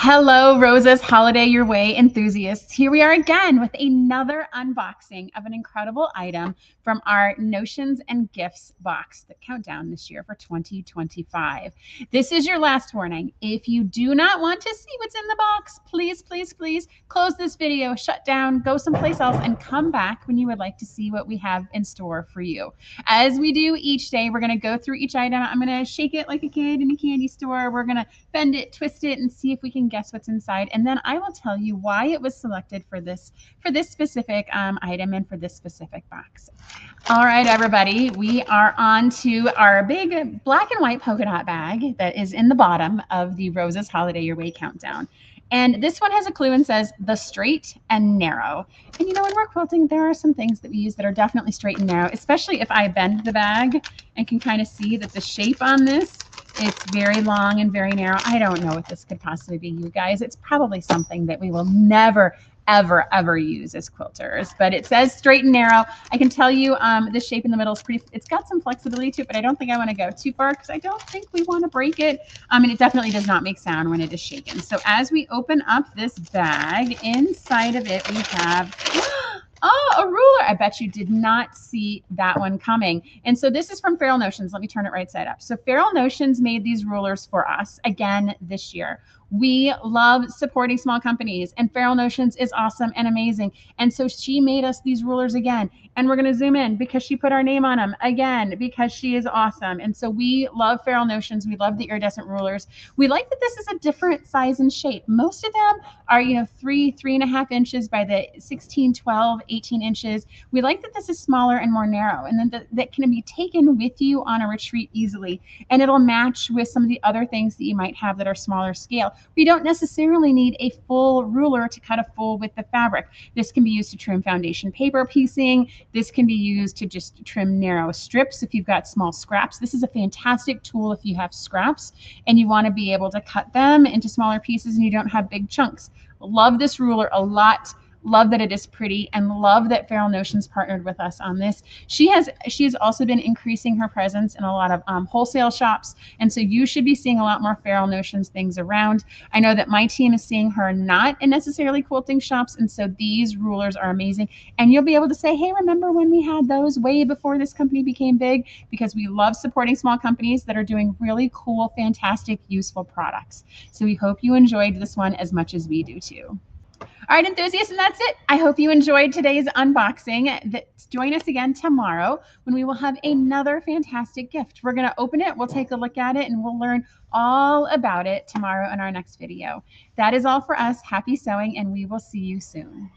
Hello, Rosa's Holiday Your Way enthusiasts. Here we are again with another unboxing of an incredible item from our Notions and Gifts box, the countdown this year for 2025. This is your last warning. If you do not want to see what's in the box, please, please, please close this video, shut down, go someplace else, and come back when you would like to see what we have in store for you. As we do each day, we're going to go through each item. I'm going to shake it like a kid in a candy store. We're going to bend it, twist it, and see if we can guess what's inside. And then I will tell you why it was selected for this specific item and for this specific box. All right, everybody, we are on to our big black and white polka dot bag that is in the bottom of the Rosa's Holiday Your Way countdown. And this one has a clue and says the straight and narrow. And you know, when we're quilting, there are some things that we use that are definitely straight and narrow, especially if I bend the bag and can kind of see that the shape on this, it's very long and very narrow. I don't know what this could possibly be, you guys. It's probably something that we will never, ever use as quilters, but it says straight and narrow. I can tell you the shape in the middle is pretty, it's got some flexibility to it, but I don't think I want to go too far because I don't think we want to break it. And it definitely does not make sound when it is shaken. So as we open up this bag, inside of it, we have oh, a ruler. I bet you did not see that one coming. And so this is from Feral Notions. Let me turn it right side up. So Feral Notions made these rulers for us again this year. We love supporting small companies, and Feral Notions is awesome and amazing. And so she made us these rulers again. And we're going to zoom in because she put our name on them again because she is awesome. And so we love Feral Notions. We love the iridescent rulers. We like that this is a different size and shape. Most of them are, 3.5 inches by the 16, 12, 18 inches. We like that this is smaller and more narrow, and then that can be taken with you on a retreat easily. And it'll match with some of the other things that you might have that are smaller scale. We don't necessarily need a full ruler to cut a full width of fabric. This can be used to trim foundation paper piecing. This can be used to just trim narrow strips if you've got small scraps. This is a fantastic tool if you have scraps and you want to be able to cut them into smaller pieces and you don't have big chunks. Love this ruler a lot. Love that it is pretty, and love that Feral Notions partnered with us on this. She has also been increasing her presence in a lot of wholesale shops, and so you should be seeing a lot more Feral Notions things around. I know that my team is seeing her not in necessarily quilting shops, and so these rulers are amazing. And you'll be able to say, hey, remember when we had those way before this company became big? Because we love supporting small companies that are doing really cool, fantastic, useful products. So we hope you enjoyed this one as much as we do too. All right, enthusiasts, and that's it. I hope you enjoyed today's unboxing. Join us again tomorrow when we will have another fantastic gift. We're going to open it, we'll take a look at it, and we'll learn all about it tomorrow in our next video. That is all for us. Happy sewing, and we will see you soon.